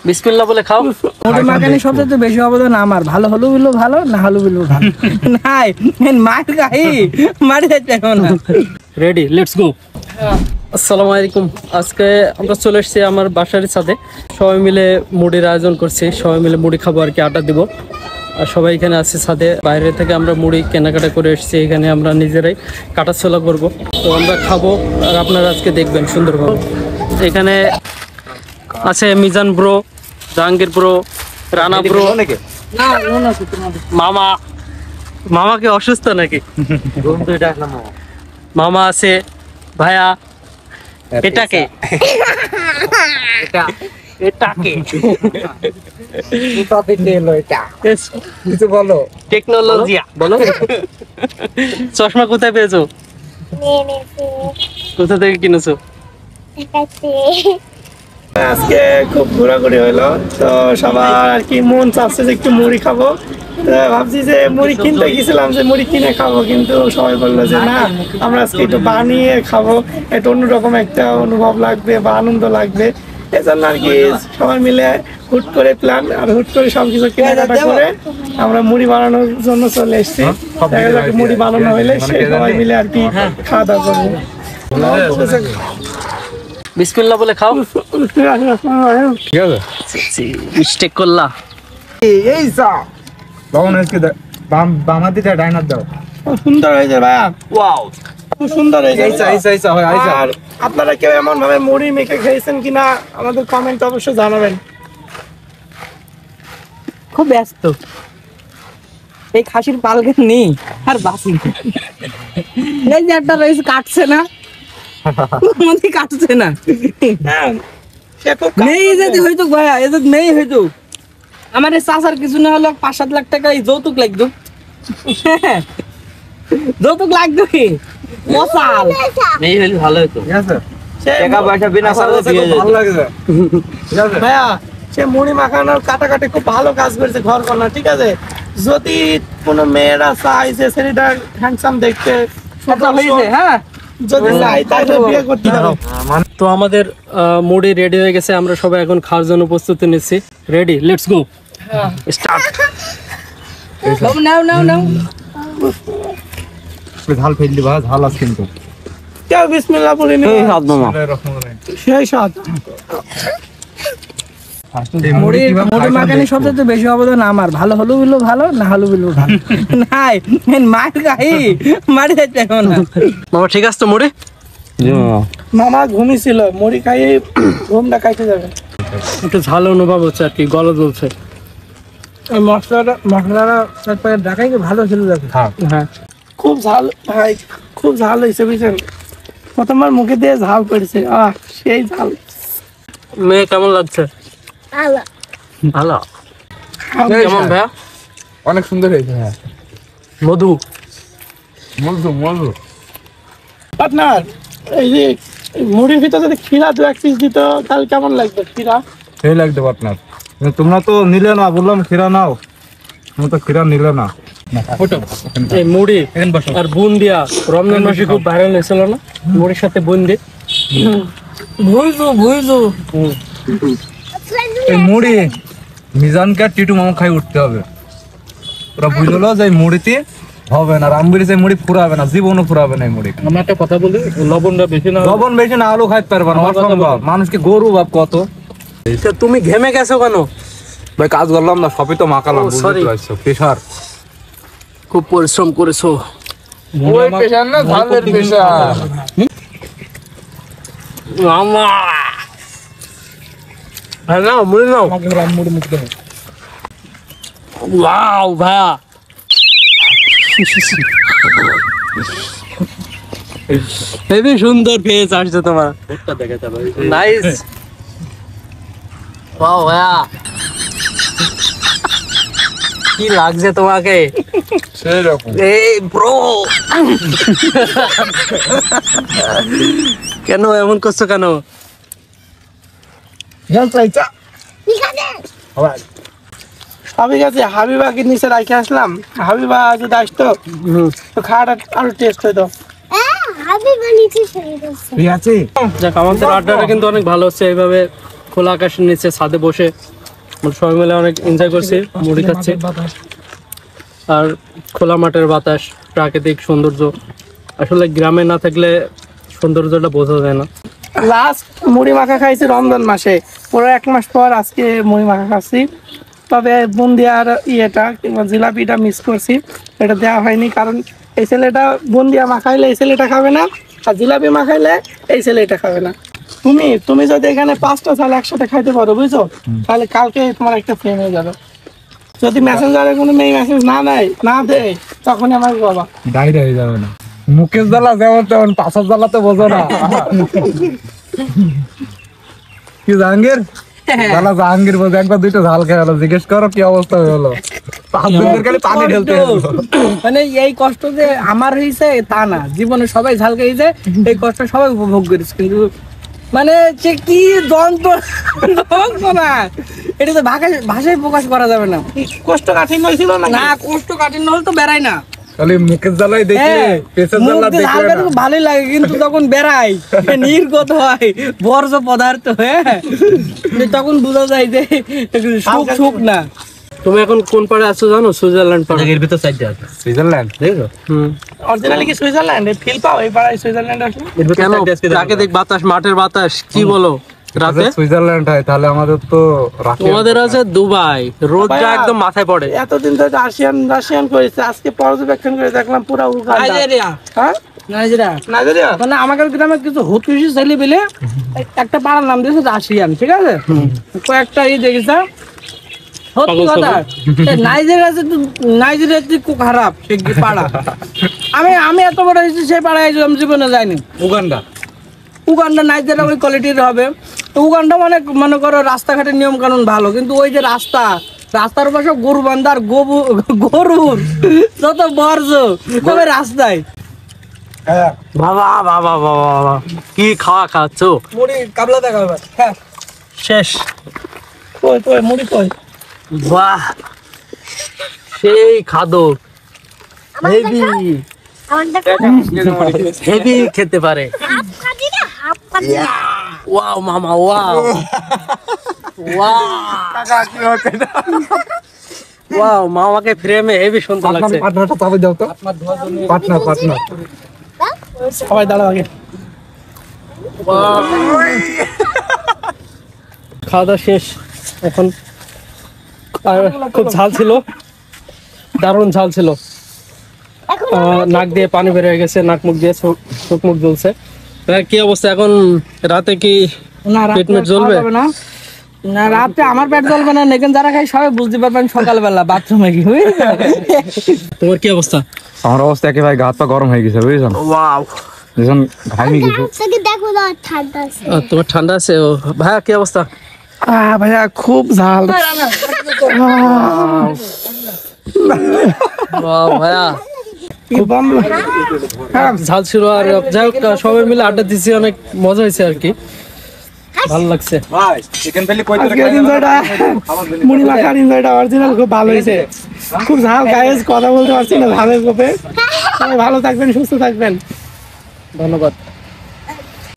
বিসমিল্লাহ বলে খাও। মুড়ি মাখানি সবচেয়ে বেশি অবদান আমার, ভালো হলো বললো ভালো, না হলো বললো ভালো। নাই মার খাই মারি যাচ্ছে না। রেডি, লেটস গো। আসসালামু আলাইকুম। আজকে আমরা চলে এসেছি আমার বাসার ছাদে, সবাই মিলে মুড়ির আয়োজন করছি, সবাই মিলে মুড়ি খাবো আর কি, আড্ডা দিব। আর সবাই এখানে আছে ছাদে, বাইরে থেকে আমরা মুড়ি কেনাকাটা করে এসেছি, এখানে আমরা নিজেরাই কাটাছোলা করবো, তো আমরা খাবো আর আপনারা আজকে দেখবেন সুন্দরভাবে। এখানে আছে Mizan bro, Jahangir bro, Rana bro, মামা। মামা কি অসুস্থ নাকি? মামা আছে, ভাইয়া। এটাকে টেকনোলজি বলো। চশমা কোথায় পেয়েছো? কোথা থেকে কিনেছো? আজকে খুব ঘোরাঘুরি হলো, তো সবার আর কি মন চাচ্ছে যে একটু মুড়ি খাবো। ভাবছি যে মুড়ি কিনতে গেছিলাম, যে মুড়ি কিনে খাবো, কিন্তু সবাই বললো যে না, আমরা আজকে একটু বানিয়ে খাবো, একটু অন্যরকম একটা অনুভব লাগবে বা আনন্দ লাগবে। এজন্য আর কি সবাই মিলে হুট করে প্ল্যান, আর হুট করে সবকিছু কেনাকাটা করে আমরা মুড়ি বানানোর জন্য চলে এসেছি। দেখা যাক মুড়ি বানানো হইলে সবাই মিলে আর কি খাওয়া দাওয়া করবো। বিসমিল্লাহ বলে খাও। ঠিক আছে, মিস্টেক করলা। এই চা লবণ আজকে বামা দিতে ডাইনার দাও। খুব সুন্দর হয়েছে ভাইয়া, ওয়াও, খুব সুন্দর হয়েছে। আর আপনারা কেউ এমন ভাবে মুড়ি মেখে খেয়েছেন কিনা আমাদের কমেন্ট অবশ্যই জানাবেন। খুব ব্যস্ত, এই খাসির পালকে নেই আর বাসি, এই যে একটা রয়েছে কাটছে না, মধ্যে কাটছে না, নেই যদি হইতো ভাইয়া, এ যদি নেই হইতো আমার এই চাচার কিছু না হলো 5-7 লাখ টাকা এই যৌতুক লাগতো, যৌতুক লাগতো কি মশাল নেই হলে ভালো হতো। ঠিক আছে, টাকা পয়সা বিনা খরচে দিয়ে যেত। ভালো লাগছে। ঠিক আছে ভাইয়া, সে মুড়ি মাখানোর কাটাকাটি খুব ভালো কাজ করেছে ঘর কন্যা। ঠিক আছে, যদি কোনো মেয়েরা চায় যে ছেলেটা হ্যান্ডসাম দেখতে, কথা হয়েছে, হ্যাঁ যদি চাই তাহলে বিয়ে করতে পারে। তো আমাদের মুড়ি রেডি হয়ে গেছে, আমরা সবাই এখন খাওয়ার জন্য প্রস্তুতি নিচ্ছি। Ready, let's go, start. নাও নাও নাও, ঝাল ফেললি বা ঝাল আছে কিন্তু কেউ বিসমিল্লাহ বলে নি, সেই স্বাদ। মুড়ি মাখানি সবচেয়ে বেশি অবদান আমার, ভালো হলো বললো ভালো, না হলো বললো ভালো। নাই মার খাই মারি যাচ্ছে না। মামা ঠিক আছে তো মুড়ি? মামা ঘুমিয়েছিল, মুড়ি খাইয়ে ঘুমটা খাইতে যাবে। একটু ঝাল অনুভব হচ্ছে আর কি, গলা জ্বলছে। ওই মশলাটা দেখাই ভালো ছিল, দেখে হ্যাঁ, খুব ঝাল ভাই, খুব ঝাল হয়েছে বুঝছেন, প্রথমবার মুখে দিয়ে ঝাল পড়েছে, সেই ঝাল। মেয়ে কেমন লাগছে? ভালো। কেমন ভাইয়া? অনেক সুন্দর হয়েছে। হ্যাঁ, মধু মধু আপনার এই যে মুড়ির ভিতরে যদি খিরা 2-1 পিস দিত তাহলে কেমন লাগবে? খিরা সেই লাগবে আপনার, তোমরা তো নিলে না, বললাম খিরা নাও, তোমরা তো খিরা নিলে না। এই মুড়ি আর বুন্দিয়া রমজান মাসে খুব ভাইরাল হয়েছিল না, মুড়ির সাথে বুন্দি। ভুইজু এই মুড়ি মিজানকে আর টিটু মামা খাই উঠতে হবে। ওরা বুঝলো যে মুড়িতে হবে না, রামবিরি যে মুড়ি ফুরাবে না, জীবনও ফুরাবে না এই মুড়ি। আমরা একটা কথা বলি, লবণটা বেশি না, লবণ বেশি না আলু খাইতে পারবে না, অসম্ভব। মানুষকে গরু বাপ কত। তুমি ঘেমে গেছো কেন? ভাই কাজ করলাম না, সবই তো মাখালাম, sorry. প্রেশার। খুব পরিশ্রম করেছো। প্রেশার না, ঝালের প্রেশার। মামা ভাই নাও, মুড়ি নাও। মুড়ি মুখে দেবে। ওয়াও ভাইয়া, হেবি সুন্দর ফেস আসছে তোমার, নাইস। ওয়াও ভাইয়া, কি লাগছে তোমাকে? সেই রকম। এই ব্রো, কেন এমন করছো কেন? সবই গেছে, হাবিবাকে নিচে রাখে আসলাম, হাবিবা যদি আসতো তো খাওয়াটা আরো টেস্ট হইতো। ঠিক আছে। যাক, আমাদের আড্ডাটা কিন্তু অনেক ভালো হচ্ছে, এইভাবে খোলা আকাশের নিচে ছাদে বসে আমরা সবাই মিলে অনেক এনজয় করছি, মুড়ি খাচ্ছি। আর খোলা মাঠের বাতাস, প্রাকৃতিক সৌন্দর্য, আসলে গ্রামে না থাকলে সৌন্দর্যটা বোঝা যায় না। লাস্ট মুড়ি মাখা খাইছি রমজান মাসে, পুরো 1 মাস পর আজকে মুড়ি মাখা খাচ্ছি। তবে বুন্দিয়ার ইয়েটা কিংবা জিলাপিটা মিস করছি, এটা দেওয়া হয়নি, কারণ এই ছেলেটা বুন্দিয়া মাখাইলে এই ছেলেটা খাবে না, আর জিলাপি মাখাইলে এই ছেলেটা খাবে না। তুমি যদি এখানে 5টা চাল একসাথে খাইতে পারো, বুঝছো, তাহলে কালকে তোমার একটা ফ্রেম হয়ে যাবে। যদি মেসেঞ্জারে কোনো মেয়ে মেসেজ না দেয় তখনই আমার বাবা ডাইরে হয়ে যাবে না। মুকেশ জ্বালা যেমন তেমন পাশার জ্বালা তো বোঝো না। কি জাহাঙ্গীর জ্বালা, জাহাঙ্গীর বোঝে একবার 2টা ঝাল খেয়ে গেলো, জিজ্ঞেস করো কি অবস্থা হয়ে গেলো। 5 দিনের খালি পানি ঢেলতে হলো। মানে এই কষ্ট যে আমার হয়েছে তা না, জীবনে সবাই ঝাল খেয়েছে, এই কষ্ট সবাই উপভোগ করেছে, কিন্তু মানে যে কি যন্ত্রণা এটা তো ভাষায় প্রকাশ করা যাবে না। কষ্ট কাঠিন্য ছিল না। না কষ্ট কাঠিন্য হলে তো বেড়াই না। খালি মুকেশ জ্বালাই দেখে পেছন জ্বালা দেখে হালকা তো ভালোই লাগে, কিন্তু তখন বেড়াই নির্গত হয় বর্জ্য পদার্থ, হ্যাঁ তখন বোঝা যায় যে সুখ সুখ না। তুমি এখন কোন পাড়ে আছো জানো? সুইজারল্যান্ড পাড়ে। এর ভিতর সাইড আছে সুইজারল্যান্ড দেখো অরিজিনালি কি সুইজারল্যান্ড ফিল পাও এই পাড়ায় সুইজারল্যান্ড আসলে? এর ভিতর কেন? সাইড আছে প্রাকৃতিক বাতাস, মাঠের বাতাস, কি বলো রাতে? সুইজারল্যান্ড হয় তাহলে আমাদের তো রাশিয়া। তোমাদের আছে দুবাই, রোদটা একদম মাথায় পড়ে। এতদিন ধরে রাশিয়ান করেছে, আজকে পর্যবেক্ষণ করে দেখলাম পুরো উগান্ডা। নাইজেরিয়া, হ্যাঁ নাইজেরিয়া নাইজেরিয়া। মানে আমাদের গ্রামে কিছু হতুশি ছেলে পেলে একটা পাড়ার নাম দিয়েছে রাশিয়ান, ঠিক আছে, কয়েকটা দেখেছে সত্যি কথা। নাইজেরিয়া খুব খারাপ সে পাড়া। আমি এত বড় হয়েছি, সেই পাড়ায় জীবনে যাইনি। উগান্ডা নাইজেরিয়া ওই কোয়ালিটির হবে। তো উগান্ডা মানে মনে করো রাস্তাঘাটের নিয়ম কানুন ভালো, কিন্তু ওই যে রাস্তার পাশে গরু বান্ধার গরুর যত বর্জ্য তবে রাস্তায়। বাবা বাবা বাবা বাবা, কি খাওয়া খাচ্ছ! মুড়ি কাবলা দেখা হবে, হ্যাঁ শেষ। কই মুড়ি কই? বাহ, সেই খাদক, হেভি হেভি খেতে পারে। ওয়াও মামা, ওয়াও ওয়াও, মামাকে ফ্রেমে হেভি সুন্দর লাগছে। পার্টনারটা তবে দাও তো, পার্টনার সবাই দাঁড়াও আগে। খাওয়া দাওয়া শেষ এখন। আর খুব ঝাল ছিল, দারুণ ঝাল ছিল। নাক দিয়ে পানি বের হয়ে গেছে, নাক মুখ দিয়ে চোখ মুখ জ্বলছে। কি অবস্থা এখন? রাতে কি না পেট মেট জ্বলবে? না রাতে আমার পেট জ্বলবে না, লেকিন যারা খাই সবাই বুঝতে পারবেন সকালবেলা বাথরুমে কি তোমার কি অবস্থা? আমার অবস্থা একেবারে গা হাত পা গরম হয়ে গেছে, বুঝেছেন? ওয়াও, যখন ঘামি গেছে। তোমার ঠান্ডা আছে? ও ভাইয়া কি অবস্থা? ভাইয়া খুব ঝাল। ওয়াও ভাইয়া, ঝাল ছিল। আর যাই হোক, সবাই মিলে আড্ডা দিচ্ছি, অনেক মজা হয়েছে আর কি, ভালো লাগছে। মুড়ি মাখার এনজয়টা অরিজিনাল খুব ভালো হয়েছে। খুব ঝাল গাইস, কথা বলতে পারছি না ঝালের কোপে। সবাই ভালো থাকবেন, সুস্থ থাকবেন, ধন্যবাদ।